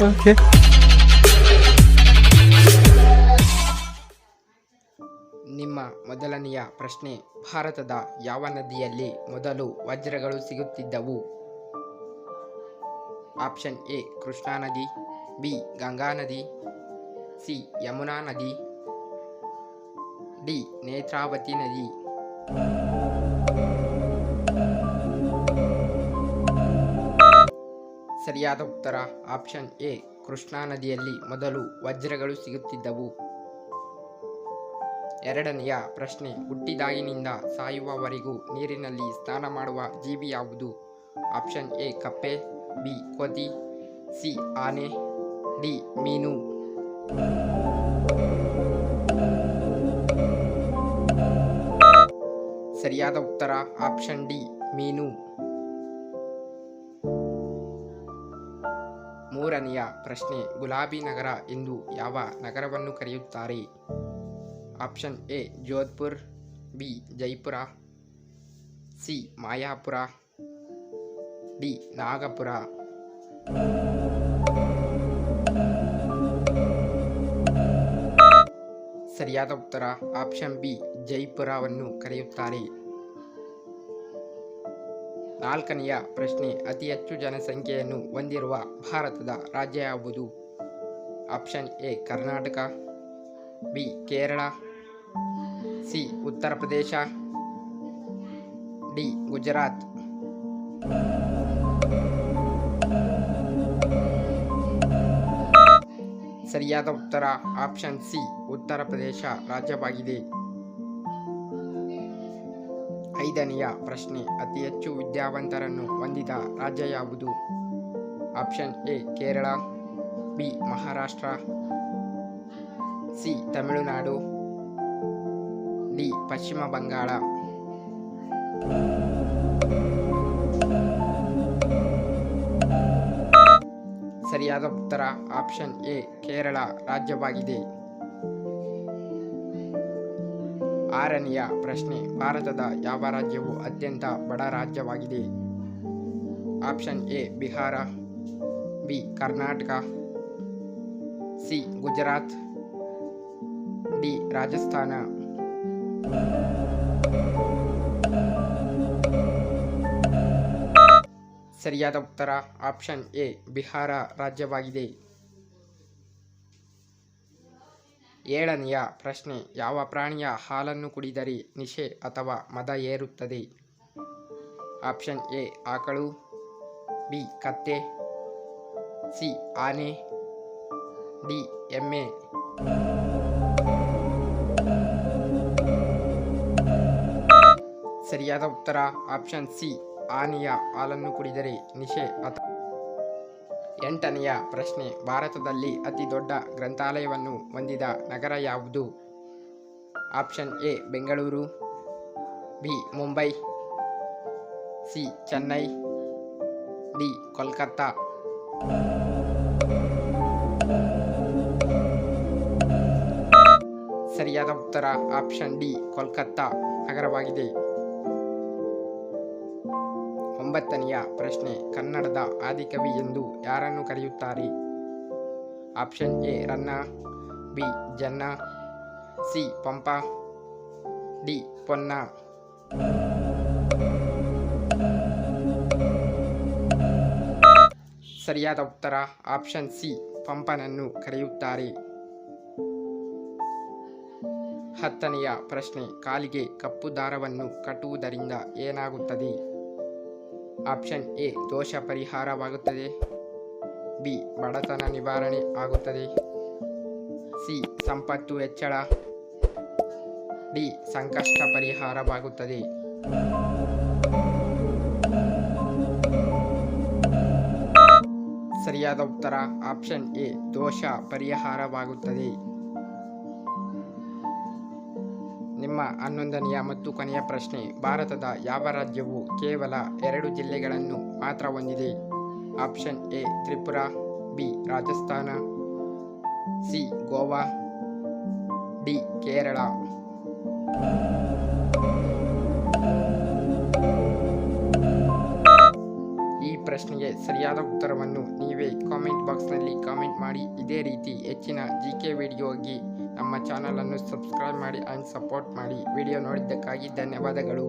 Okay. ನಿಮ್ಮ ಮೊದಲನೆಯ ಪ್ರಶ್ನೆ, ಭಾರತದ ಯಾವ ನದಿಯಲ್ಲಿ ಮೊದಲು ವಜ್ರಗಳು ಸಿಗುತ್ತಿದ್ದವು? ಆಪ್ಷನ್ ಎ ಕೃಷ್ಣಾ ನದಿ, ಬಿ ಗಂಗಾ ನದಿ, ಸಿ ಯಮುನಾ ನದಿ, ಡಿ ನೇತ್ರಾವತಿ ನದಿ. ಸರಿಯಾದ ಉತ್ತರ ಆಪ್ಷನ್ ಎ ಕೃಷ್ಣಾ ನದಿಯಲ್ಲಿ ಮೊದಲು ವಜ್ರಗಳು ಸಿಗುತ್ತಿದ್ದವು. ಎರಡನೆಯ ಪ್ರಶ್ನೆ, ಹುಟ್ಟಿದಾಗಿನಿಂದ ಸಾಯುವವರೆಗೂ ನೀರಿನಲ್ಲಿ ಸ್ನಾನ ಮಾಡುವ ಜೀವಿ ಯಾವುದು? ಆಪ್ಷನ್ ಎ ಕಪ್ಪೆ, ಬಿ ಕೋತಿ, ಸಿ ಆನೆ, ಡಿ ಮೀನು. ಸರಿಯಾದ ಉತ್ತರ ಆಪ್ಷನ್ ಡಿ ಮೀನು. ಮೂರನೆಯ ಪ್ರಶ್ನೆ, ಗುಲಾಬಿ ನಗರ ಎಂದು ಯಾವ ನಗರವನ್ನು ಕರೆಯುತ್ತಾರೆ? Option A Jodhpur, B Jaipur, C Mayapur, D Nagpur. ಸರಿಯಾದ ಉತ್ತರ ಆಪ್ಷನ್ ಬಿ ಜೈಪುರವನ್ನು ಕರೆಯುತ್ತಾರೆ. ನಾಲ್ಕನೆಯ ಪ್ರಶ್ನೆ, ಅತಿ ಹೆಚ್ಚು ಜನಸಂಖ್ಯೆಯನ್ನು ಹೊಂದಿರುವ ಭಾರತದ ರಾಜ್ಯ ಯಾವುದು? Option A Karnataka, B Kerala, C Uttar Pradesh, D Gujarat. ಸರಿಯಾದ ಉತ್ತರ ಆಪ್ಷನ್ ಸಿ ಉತ್ತರ ಪ್ರದೇಶ ರಾಜ್ಯವಾಗಿದೆ. ಐದನೆಯ ಪ್ರಶ್ನೆ, ಅತಿ ಹೆಚ್ಚು ವಿದ್ಯಾವಂತರನ್ನು ಹೊಂದಿದ ರಾಜ್ಯ ಯಾವುದು? Option A Kerala, B Maharashtra, C Tamil Nadu, D ಪಶ್ಚಿಮ ಬಂಗಾಳ. ಸರಿಯಾದ ಉತ್ತರ ಆಪ್ಷನ್ ಎ ಕೇರಳ ರಾಜ್ಯವಾಗಿದೆ. ಆರನೆಯ ಪ್ರಶ್ನೆ, ಭಾರತದ ಯಾವ ರಾಜ್ಯವು ಅತ್ಯಂತ ಬಡ ರಾಜ್ಯವಾಗಿದೆ? Option A Bihar, B Karnataka, C Gujarat, D Rajasthan. ಸರಿಯಾದ ಉತ್ತರ ಆಪ್ಷನ್ ಎ ಬಿಹಾರ ರಾಜ್ಯವಾಗಿದೆ. ಏಳನೆಯ ಪ್ರಶ್ನೆ, ಯಾವ ಪ್ರಾಣಿಯ ಹಾಲನ್ನು ಕುಡಿದರೆ ನಿಶೆ ಅಥವಾ ಮದ ಏರುತ್ತದೆ? ಆಪ್ಷನ್ ಎ ಆಕಳು, ಬಿ ಕತ್ತೆ, ಸಿ ಆನೆ, ಡಿ ಎಮ್ಮೆ. ಸರಿಯಾದ ಉತ್ತರ ಆಪ್ಷನ್ ಸಿ ಆನೆಯ ಹಾಲನ್ನು ಕುಡಿದರೆ ನಿಶೆ ಅಥವಾ. ಎಂಟನೆಯ ಪ್ರಶ್ನೆ, ಭಾರತದಲ್ಲಿ ಅತಿ ದೊಡ್ಡ ಗ್ರಂಥಾಲಯವನ್ನು ಹೊಂದಿದ ನಗರ ಯಾವುದು? Option A Bengaluru, B Mumbai, C Chennai, D Kolkata. ಸರಿಯಾದ ಉತ್ತರ ಆಪ್ಷನ್ ಡಿ ಕೋಲ್ಕತ್ತಾ ನಗರವಾಗಿದೆ. ಒಂಬತ್ತನೆಯ ಪ್ರಶ್ನೆ, ಕನ್ನಡದ ಆದಿಕವಿ ಎಂದು ಯಾರನ್ನು ಕರೆಯುತ್ತಾರೆ? Option A Ranna, B Janna, C Pampa, D Ponna. ಸರಿಯಾದ ಉತ್ತರ ಆಪ್ಷನ್ ಸಿ ಪಂಪನನ್ನು ಕರೆಯುತ್ತಾರೆ. ಹತ್ತನೆಯ ಪ್ರಶ್ನೆ, ಕಾಲಿಗೆ ಕಪ್ಪು ದಾರವನ್ನು ಕಟ್ಟುವುದರಿಂದ ಏನಾಗುತ್ತದೆ? ಆಪ್ಷನ್ ಎ ದೋಷ ಪರಿಹಾರವಾಗುತ್ತದೆ, ಬಿ ಬಡತನ ನಿವಾರಣೆ ಆಗುತ್ತದೆ, ಸಿ ಸಂಪತ್ತು ಹೆಚ್ಚಳ, ಡಿ ಸಂಕಷ್ಟ ಪರಿಹಾರವಾಗುತ್ತದೆ. ಸರಿಯಾದ ಉತ್ತರ ಆಪ್ಷನ್ ಎ ದೋಷ ಪರಿಹಾರವಾಗುತ್ತದೆ. ನಿಮ್ಮ 11ನೆಯ ಮತ್ತು ಕೊನೆಯ ಪ್ರಶ್ನೆ, ಭಾರತದ ಯಾವ ರಾಜ್ಯವು ಕೇವಲ 2 ಜಿಲ್ಲೆಗಳನ್ನು ಮಾತ್ರ ಹೊಂದಿದೆ? Option A Tripura, B Rajasthan, C Goa, D Kerala. ಈ ಪ್ರಶ್ನೆಗೆ ಸರಿಯಾದ ಉತ್ತರವನ್ನು ನೀವೇ ಕಾಮೆಂಟ್ ಬಾಕ್ಸ್ನಲ್ಲಿ ಕಾಮೆಂಟ್ ಮಾಡಿ. ಇದೇ ರೀತಿ ಹೆಚ್ಚಿನ GK ವಿಡಿಯೋಗೆ ನಮ್ಮ ಚಾನಲನ್ನು ಸಬ್ಸ್ಕ್ರೈಬ್ ಮಾಡಿ ಆ್ಯಂಡ್ ಸಪೋರ್ಟ್ ಮಾಡಿ. ವಿಡಿಯೋ ನೋಡಿದ್ದಕ್ಕಾಗಿ ಧನ್ಯವಾದಗಳು.